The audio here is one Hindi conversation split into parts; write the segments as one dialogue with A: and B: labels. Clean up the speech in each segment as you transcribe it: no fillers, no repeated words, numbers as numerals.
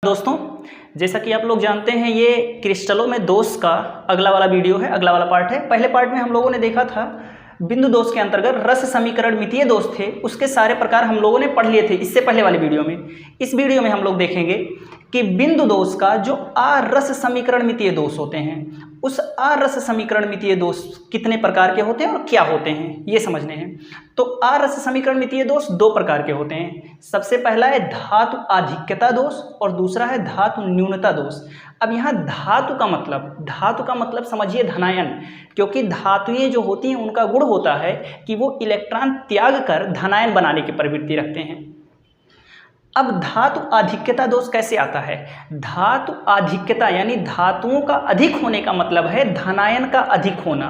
A: दोस्तों, जैसा कि आप लोग जानते हैं ये क्रिस्टलों में दोष का अगला वाला वीडियो है, अगला वाला पार्ट है। पहले पार्ट में हम लोगों ने देखा था बिंदु दोष के अंतर्गत रस समीकरण मितीय दोष थे, उसके सारे प्रकार हम लोगों ने पढ़ लिए थे इससे पहले वाली वीडियो में। इस वीडियो में हम लोग देखेंगे कि बिंदु दोष का जो आरस समीकरण मितीय दोष होते हैं, उस आरस समीकरण मितीय दोष कितने प्रकार के होते हैं और क्या होते हैं ये समझने हैं। तो आरस समीकरण मितीय दोष दो प्रकार के होते हैं। सबसे पहला है धातु आधिक्यता दोष और दूसरा है धातु न्यूनता दोष। अब यहाँ धातु का मतलब समझिए धनायन, क्योंकि धातुएं जो होती हैं उनका गुण होता है कि वो इलेक्ट्रॉन त्याग कर धनायन बनाने की प्रवृत्ति रखते हैं। अब धातु आधिक्यता दोष कैसे आता है? धातु आधिक्यता यानी धातुओं का अधिक होने का मतलब है धनायन का अधिक होना।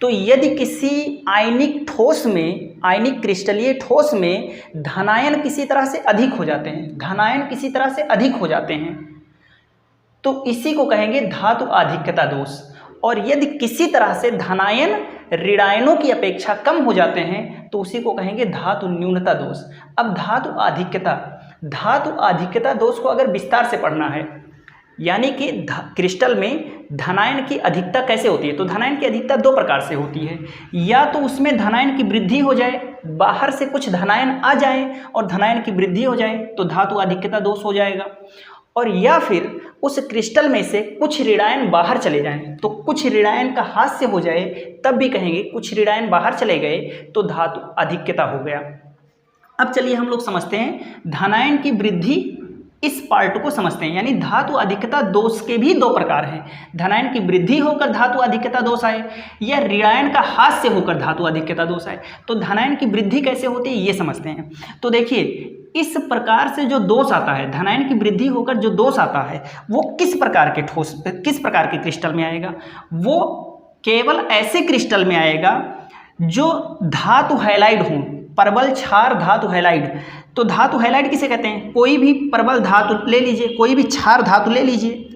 A: तो यदि किसी आयनिक ठोस में, आयनिक क्रिस्टलीय ठोस में धनायन किसी तरह से अधिक हो जाते हैं, तो इसी को कहेंगे धातु आधिक्यता दोष। और यदि किसी तरह से धनायन ऋणायनों की अपेक्षा कम हो जाते हैं तो उसी को कहेंगे धातु न्यूनता दोष। अब धातु आधिक्यता दोष को अगर विस्तार से पढ़ना है, यानी कि क्रिस्टल में धनायन की अधिकता कैसे होती है, तो धनायन की अधिकता दो प्रकार से होती है। या तो उसमें धनायन की वृद्धि हो जाए, बाहर से कुछ धनायन आ जाए और धनायन की वृद्धि हो जाए तो धातु आधिक्यता दोष हो जाएगा। और या फिर उस क्रिस्टल में से कुछ ऋणायन बाहर चले जाएं, तो कुछ ऋणायन का हास्य हो जाए तब भी कहेंगे कुछ ऋणायन बाहर चले गए तो धातु आधिक्यता हो गया। अब चलिए हम लोग समझते हैं धनायन की वृद्धि, इस पार्ट को समझते हैं। यानी धातु आधिक्यता दोष के भी दो प्रकार हैं, धनायन की वृद्धि होकर धातु आधिक्यता दोष आए या ऋणायन का हास्य होकर धातु आधिक्यता दोष आए। तो धनायन की वृद्धि कैसे होती है ये समझते हैं। तो देखिए इस प्रकार से जो दोष आता है, धनायन की वृद्धि होकर जो दोष आता है वो किस प्रकार के क्रिस्टल में आएगा? वो केवल ऐसे क्रिस्टल में आएगा जो धातु हैलाइड हों, प्रबल क्षार धातु हैलाइड। तो धातु हैलाइड किसे कहते हैं? कोई भी प्रबल धातु ले लीजिए, कोई भी क्षार धातु ले लीजिए,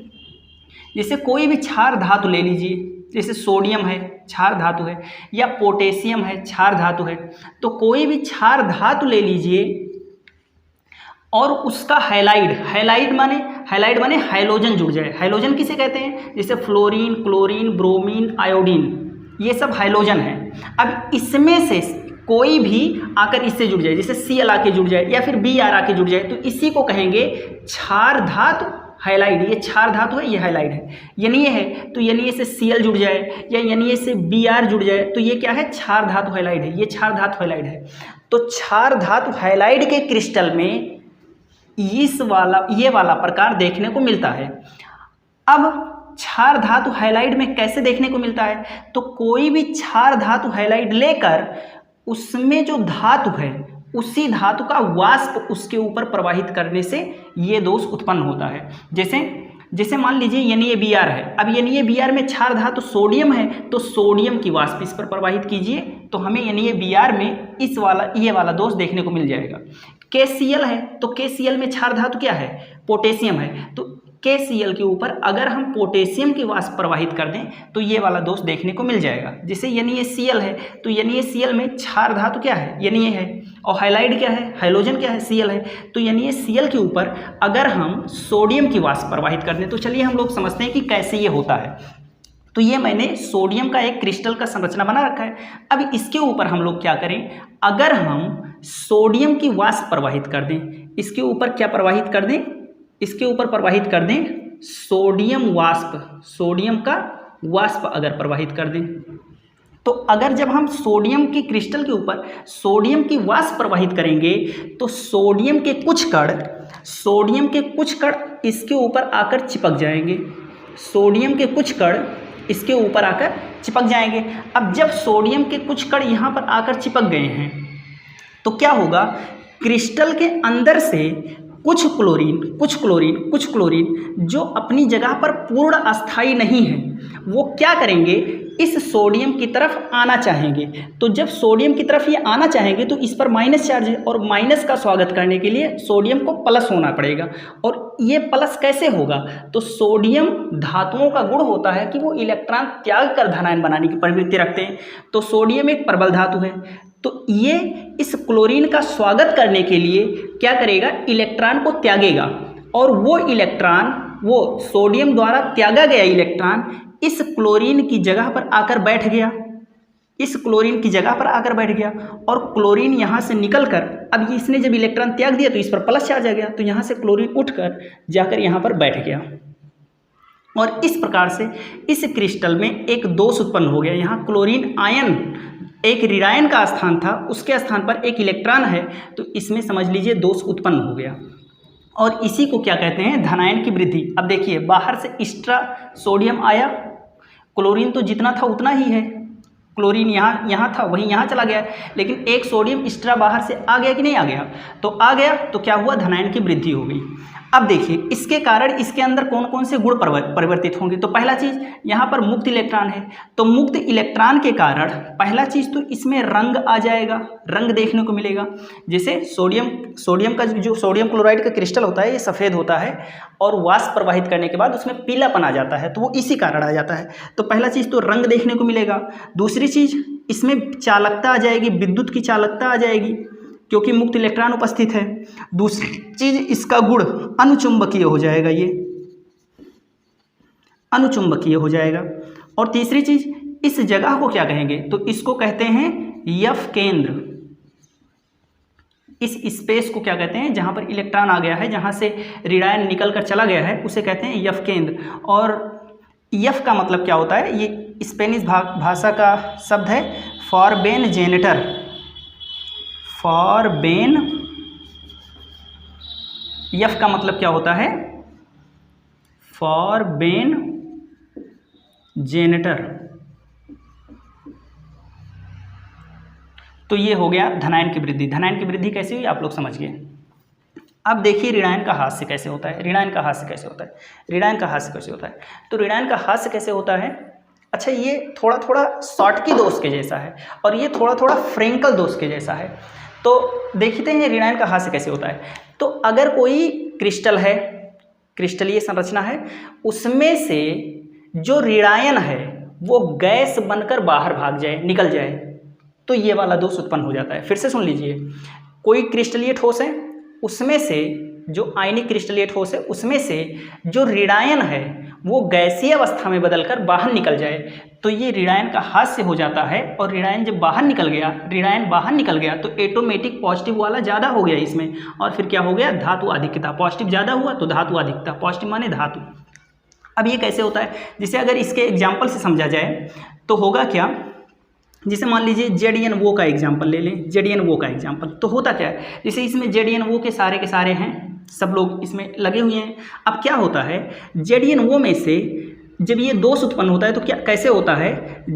A: जैसे कोई भी क्षार धातु ले लीजिए, जैसे सोडियम है क्षार धातु है, या पोटेशियम है क्षार धातु है। तो कोई भी क्षार धातु ले लीजिए और उसका हैलाइड माने हाइलोजन जुड़ जाए। हाइलोजन किसे कहते हैं? जैसे फ्लोरीन, क्लोरीन, ब्रोमीन, आयोडीन, ये सब हाइलोजन है। अब इसमें से कोई भी आकर इससे जुड़ जाए, जैसे Cl आके जुड़ जाए या फिर Br आके जुड़ जाए, तो इसी को कहेंगे क्षार धातु हैलाइड। ये क्षार धातु है, ये हैलाइड है। यानी ये है तो यानी से Cl जुड़ जाए या यानी से Br जुड़ जाए तो ये क्या है? क्षार धातु हैलाइड है, ये क्षार धातु हैलाइड है। तो क्षार धातु हैलाइड के क्रिस्टल में ये वाला प्रकार देखने को मिलता है। अब क्षार धातु हैलाइड में कैसे देखने को मिलता है? तो कोई भी क्षार धातु हैलाइड लेकर उसमें जो धातु है उसी धातु का वाष्प उसके ऊपर प्रवाहित करने से ये दोष उत्पन्न होता है। जैसे मान लीजिए NaBr है। अब NaBr में क्षार धातु सोडियम है तो सोडियम की वाष्प इस पर प्रवाहित कीजिए तो हमें NaBr में ये वाला दोष देखने को मिल जाएगा। KCl है तो KCl में क्षार धातु क्या है? पोटेशियम है। तो KCl के ऊपर अगर हम पोटेशियम की वाष्प प्रवाहित कर दें तो ये वाला दोष देखने को मिल जाएगा। जैसे NaCl है तो NaCl में क्षार धातु क्या है? Na है और हाइलाइड क्या है? हाइलोजन क्या है? Cl है। तो NaCl के ऊपर अगर हम सोडियम की वाष्प प्रवाहित कर दें तो चलिए हम लोग समझते हैं कि कैसे ये होता है। तो ये मैंने सोडियम का एक क्रिस्टल का संरचना बना रखा है। अब इसके ऊपर हम लोग क्या करें? अगर हम सोडियम की वाष्प प्रवाहित कर दें, इसके ऊपर क्या प्रवाहित कर दें? इसके ऊपर प्रवाहित कर दें सोडियम वाष्प, सोडियम का वाष्प अगर प्रवाहित कर दें तो अगर जब हम सोडियम की क्रिस्टल के ऊपर सोडियम की वाष्प प्रवाहित करेंगे तो सोडियम के कुछ कण इसके ऊपर आकर चिपक जाएंगे। सोडियम के कुछ कण इसके ऊपर आकर चिपक जाएंगे। अब जब सोडियम के कुछ कण यहाँ पर आकर चिपक गए हैं तो क्या होगा? क्रिस्टल के अंदर से कुछ क्लोरीन जो अपनी जगह पर पूर्ण अस्थायी नहीं है वो क्या करेंगे? इस सोडियम की तरफ आना चाहेंगे। तो जब सोडियम की तरफ ये आना चाहेंगे तो इस पर माइनस चार्ज है और माइनस का स्वागत करने के लिए सोडियम को प्लस होना पड़ेगा। और ये प्लस कैसे होगा? तो सोडियम धातुओं का गुण होता है कि वो इलेक्ट्रॉन त्याग कर धनायन बनाने की प्रवृत्ति रखते हैं। तो सोडियम एक प्रबल धातु है तो ये इस क्लोरीन का स्वागत करने के लिए क्या करेगा? इलेक्ट्रॉन को त्यागेगा और वो इलेक्ट्रॉन, वो सोडियम द्वारा त्यागा गया इलेक्ट्रॉन इस क्लोरीन की जगह पर आकर बैठ गया, इस क्लोरीन की जगह पर आकर बैठ गया, और क्लोरीन यहाँ से निकलकर, अब इसने जब इलेक्ट्रॉन त्याग दिया तो इस पर प्लस चार्ज आ गया, तो यहाँ से क्लोरीन उठकर जाकर यहाँ पर बैठ गया, और इस प्रकार से इस क्रिस्टल में एक दोष उत्पन्न हो गया। यहाँ क्लोरीन आयन एक ऋणायन का स्थान था, उसके स्थान पर एक इलेक्ट्रॉन है, तो इसमें समझ लीजिए दोष उत्पन्न हो गया, और इसी को क्या कहते हैं, धनायन की वृद्धि। अब देखिए बाहर से एक्स्ट्रा सोडियम आया, क्लोरीन तो जितना था उतना ही है, क्लोरीन यहाँ था वहीं यहाँ चला गया, लेकिन एक सोडियम एक्स्ट्रा बाहर से आ गया कि नहीं आ गया, तो आ गया, तो क्या हुआ, धनायन की वृद्धि हो गई। अब देखिए इसके कारण इसके अंदर कौन कौन से गुण परिवर्तित होंगे। तो पहला चीज़ यहाँ पर मुक्त इलेक्ट्रॉन है, तो मुक्त इलेक्ट्रॉन के कारण पहला चीज़ तो इसमें रंग आ जाएगा, रंग देखने को मिलेगा। जैसे सोडियम का जो सोडियम क्लोराइड का क्रिस्टल होता है ये सफ़ेद होता है, और वाष्प प्रवाहित करने के बाद उसमें पीलापन आ जाता है, तो वो इसी कारण आ जाता है। तो पहला चीज़ तो रंग देखने को मिलेगा। दूसरी चीज़ इसमें चालकता आ जाएगी, विद्युत की चालकता आ जाएगी, क्योंकि मुक्त इलेक्ट्रॉन उपस्थित है। दूसरी चीज इसका गुण अनुचुंबकीय हो जाएगा, ये अनुचुंबकीय हो जाएगा। और तीसरी चीज इस जगह को क्या कहेंगे, तो इसको कहते हैं यफ केंद्र। इस स्पेस को क्या कहते हैं, जहां पर इलेक्ट्रॉन आ गया है, जहां से ऋणायन निकल कर चला गया है, उसे कहते हैं यफ केंद्र। और यफ का मतलब क्या होता है, ये स्पेनिश भाषा का शब्द है फॉरबेन जेनेटर, फॉरबेन, यफ का मतलब क्या होता है, फॉरबेन जेनेटर। तो ये हो गया धनायन की वृद्धि। धनायन की वृद्धि कैसे हुई आप लोग समझ गए। अब देखिए ऋणायन का हास्य कैसे होता है, ऋणायन का हास्य कैसे होता है, ऋणायन का हास्य कैसे होता है। तो ऋणायन का हास्य कैसे होता है, अच्छा ये थोड़ा थोड़ा शॉटकी दोष के जैसा है, और ये थोड़ा थोड़ा फ्रेंकल दोष के जैसा है। तो देखते हैं ऋणायन का हास्य कैसे होता है। तो अगर कोई क्रिस्टल है, क्रिस्टलीय संरचना है, उसमें से जो ऋणायन है वो गैस बनकर बाहर भाग जाए, निकल जाए, तो ये वाला दोष उत्पन्न हो जाता है। फिर से सुन लीजिए, कोई क्रिस्टलीय ठोस है, उसमें से जो आयनिक क्रिस्टलीय ठोस है, उसमें से जो ऋणायन है वो गैसीय अवस्था में बदलकर बाहर निकल जाए, तो ये ऋणायन का हास्य हो जाता है। और ऋणायन जब बाहर निकल गया, ऋणायन बाहर निकल गया, तो एटोमेटिक पॉजिटिव वाला ज़्यादा हो गया इसमें, और फिर क्या हो गया, धातु अधिकता। पॉजिटिव ज़्यादा हुआ तो धातु अधिकता, पॉजिटिव माने धातु। अब ये कैसे होता है, जिसे अगर इसके एग्जाम्पल से समझा जाए तो होगा क्या, जिसे मान लीजिए ZnO का एग्जाम्पल ले लें, ZnO का एग्जाम्पल। तो होता क्या है, जैसे इसमें ZnO के सारे हैं, सब लोग इसमें लगे हुए हैं। अब क्या होता है, ZnO में से जब ये दोष उत्पन्न होता है तो क्या कैसे होता है,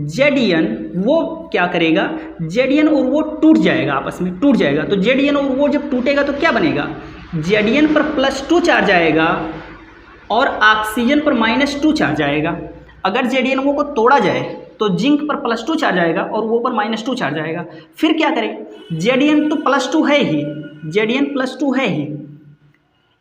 A: Zn वो क्या करेगा, Zn और वो टूट जाएगा, आपस में टूट जाएगा। तो Zn और वो जब टूटेगा तो क्या बनेगा, Zn पर +2 चार्ज आएगा और ऑक्सीजन पर -2 चार्ज आएगा। अगर ZnO को तोड़ा जाए तो जिंक पर +2 चार्ज आएगा और वो पर -2 चार्ज आएगा। फिर क्या करें, Zn तो +2 है ही, Zn +2 है ही,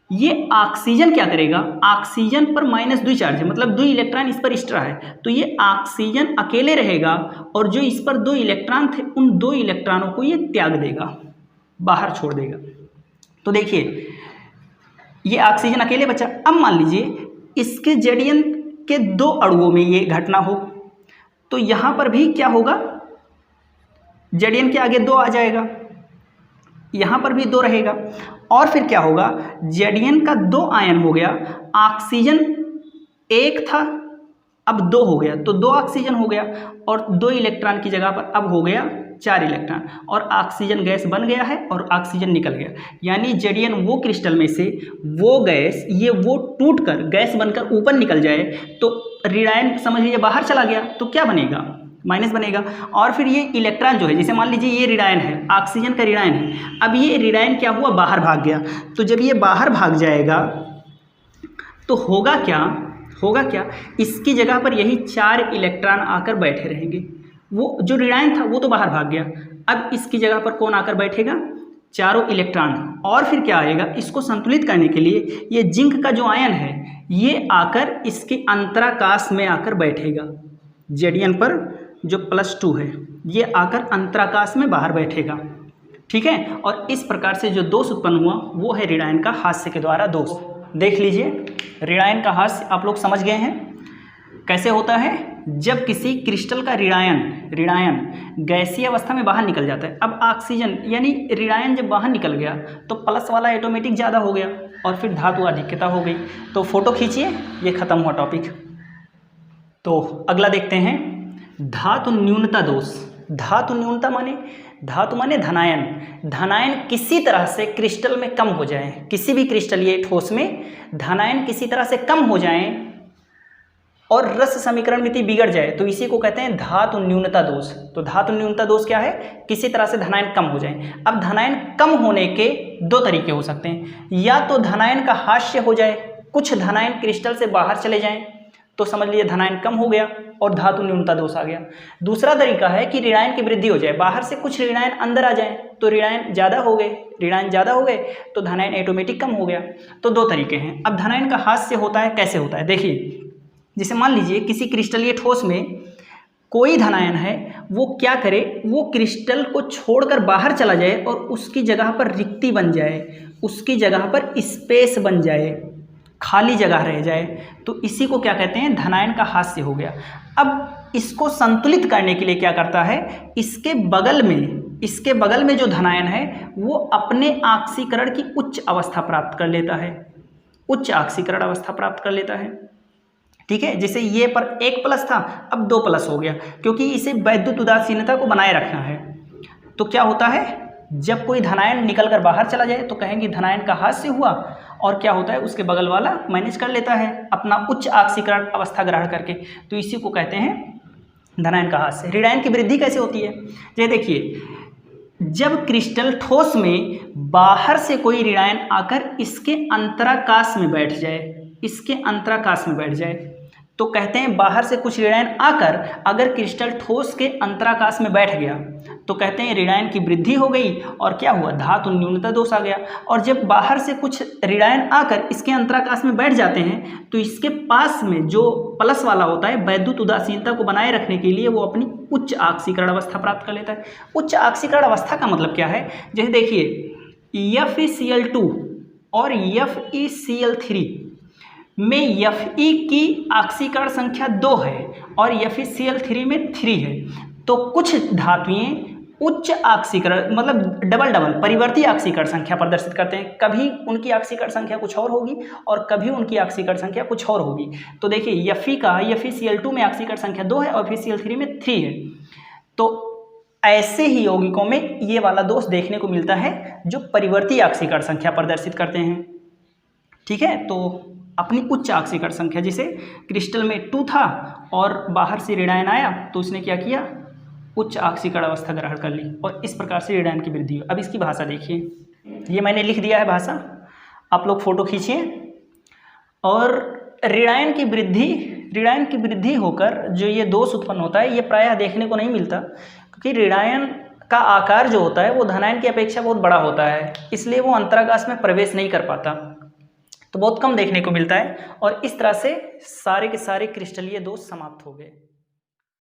A: ये ऑक्सीजन क्या करेगा, ऑक्सीजन पर -2 चार्ज है, मतलब 2 इलेक्ट्रॉन इस पर एक्स्ट्रा है, तो ये ऑक्सीजन अकेले रहेगा, और जो इस पर 2 इलेक्ट्रॉन थे उन 2 इलेक्ट्रॉनों को ये त्याग देगा, बाहर छोड़ देगा। तो देखिए ये ऑक्सीजन अकेले बचा। अब मान लीजिए इसके Zn के 2 अणुओं में ये घटना हो, तो यहाँ पर भी क्या होगा, Zn के आगे 2 आ जाएगा, यहाँ पर भी 2 रहेगा, और फिर क्या होगा, Zn का 2 आयन हो गया, ऑक्सीजन 1 था अब 2 हो गया, तो 2 ऑक्सीजन हो गया, और 2 इलेक्ट्रॉन की जगह पर अब हो गया 4 इलेक्ट्रॉन, और ऑक्सीजन गैस बन गया है और ऑक्सीजन निकल गया। यानी Zn वो क्रिस्टल में से वो गैस, ये वो टूट कर गैस बनकर ऊपर निकल जाए, तो ऋणायन समझ लीजिए बाहर चला गया, तो क्या बनेगा, माइनस बनेगा। और फिर ये इलेक्ट्रॉन जो है, जैसे मान लीजिए ये ऋणायन है, ऑक्सीजन का ऋणायन है, अब ये ऋणायन क्या हुआ, बाहर भाग गया। तो जब ये बाहर भाग जाएगा तो होगा क्या, इसकी जगह पर यही 4 इलेक्ट्रॉन आकर बैठे रहेंगे। वो जो ऋणायन था वो तो बाहर भाग गया, अब इसकी जगह पर कौन आकर बैठेगा, चारों इलेक्ट्रॉन। और फिर क्या आएगा, इसको संतुलित करने के लिए ये जिंक का जो आयन है ये आकर इसके अंतराकाश में आकर बैठेगा, Zn पर जो +2 है ये आकर अंतराकाश में बाहर बैठेगा, ठीक है। और इस प्रकार से जो दोष उत्पन्न हुआ वो है ऋणायन का हास्य के द्वारा दोष। देख लीजिए, ऋणायन का हास्य आप लोग समझ गए हैं कैसे होता है। जब किसी क्रिस्टल का ऋणायन गैसीय अवस्था में बाहर निकल जाता है, अब ऑक्सीजन यानी ऋणायन जब बाहर निकल गया तो प्लस वाला ऑटोमेटिक ज़्यादा हो गया और फिर धातु अधिक्यता हो गई। तो फोटो खींचिए, ये खत्म हुआ टॉपिक। तो अगला देखते हैं, धातु न्यूनता दोष। धातु न्यूनता माने धनायन किसी तरह से क्रिस्टल में कम हो जाए, किसी भी क्रिस्टलीय ठोस में धनायन किसी तरह से कम हो जाए और रस समीकरण मिति बिगड़ जाए, तो इसी को कहते हैं धातु न्यूनता दोष। तो धातु न्यूनता दोष क्या है? किसी तरह से धनायन कम हो जाए। अब धनायन कम होने के दो तरीके हो सकते हैं, या तो धनायन का हास्य हो जाए, कुछ धनायन क्रिस्टल से बाहर चले जाएं तो समझ लीजिए धनायन कम हो गया और धातु न्यूनता दोष आ गया। दूसरा तरीका है कि ऋणायन की वृद्धि हो जाए, बाहर से कुछ ऋणायन अंदर आ जाए तो ऋणायन ज़्यादा हो गए तो धनायन ऑटोमेटिक कम हो गया। तो दो तरीके हैं। अब धनायन का हास्य होता है, कैसे होता है देखिए, जैसे मान लीजिए किसी क्रिस्टलीय ठोस में कोई धनायन है, वो क्या करे, वो क्रिस्टल को छोड़कर बाहर चला जाए और उसकी जगह पर रिक्ति बन जाए, उसकी जगह पर स्पेस बन जाए, खाली जगह रह जाए, तो इसी को क्या कहते हैं? धनायन का हास्य हो गया। अब इसको संतुलित करने के लिए क्या करता है, इसके बगल में जो धनायन है वो अपने ऑक्सीकरण की उच्च अवस्था प्राप्त कर लेता है, उच्च ऑक्सीकरण अवस्था प्राप्त कर लेता है। ठीक है, जैसे ये पर 1+ था, अब 2+ हो गया, क्योंकि इसे वैद्युत उदासीनता को बनाए रखना है। तो क्या होता है, जब कोई धनायन निकल कर बाहर चला जाए तो कहेंगे धनायन का हास्य हुआ, और क्या होता है, उसके बगल वाला मैनेज कर लेता है अपना उच्च ऑक्सीकरण अवस्था ग्रहण करके, तो इसी को कहते हैं धनायन का हास्य। ऋणायन की वृद्धि कैसे होती है, ये देखिए, जब क्रिस्टल ठोस में बाहर से कोई ऋणायन आकर इसके अंतराकाश में बैठ जाए, तो कहते हैं बाहर से कुछ ऋणायन आकर अगर क्रिस्टल ठोस के अंतराकाश में बैठ गया तो कहते हैं ऋणायन की वृद्धि हो गई और क्या हुआ, धातु न्यूनता दोष आ गया। और जब बाहर से कुछ ऋणायन आकर इसके अंतराकाश में बैठ जाते हैं तो इसके पास में जो प्लस वाला होता है, वैद्युत उदासीनता को बनाए रखने के लिए वो अपनी उच्च ऑक्सीकरण अवस्था प्राप्त कर लेता है। उच्च ऑक्सीकरण अवस्था का मतलब क्या है, जैसे देखिए FeCl2 और FeCl3 में Fe की ऑक्सीकरण संख्या 2 है और FeCl3 में 3 है, तो कुछ धातुएं उच्च ऑक्सीकरण मतलब डबल परिवर्ती ऑक्सीकरण संख्या प्रदर्शित करते हैं। कभी उनकी ऑक्सीकरण संख्या कुछ और होगी और कभी उनकी ऑक्सीकरण संख्या कुछ और होगी। तो देखिए FeCl2 में ऑक्सीकरण संख्या 2 है और FeCl3 में 3 है। तो ऐसे ही यौगिकों में ये वाला दोष देखने को मिलता है जो परिवर्ती ऑक्सीकरण संख्या प्रदर्शित करते हैं। ठीक है, तो अपनी उच्च ऑक्सीकरण संख्या, जैसे क्रिस्टल में 2 था और बाहर से ऋणायन आया तो उसने क्या किया, उच्च ऑक्सीकरण अवस्था ग्रहण कर ली और इस प्रकार से ऋणायन की वृद्धि हुई। अब इसकी भाषा देखिए, ये मैंने लिख दिया है भाषा, आप लोग फोटो खींचिए। और ऋणायन की वृद्धि होकर जो ये दोष उत्पन्न होता है, ये प्रायः देखने को नहीं मिलता, क्योंकि ऋणायन का आकार जो होता है वो धनायन की अपेक्षा बहुत बड़ा होता है, इसलिए वो अंतराकाश में प्रवेश नहीं कर पाता, तो बहुत कम देखने को मिलता है। और इस तरह से सारे के सारे क्रिस्टलीय दोष समाप्त हो गए।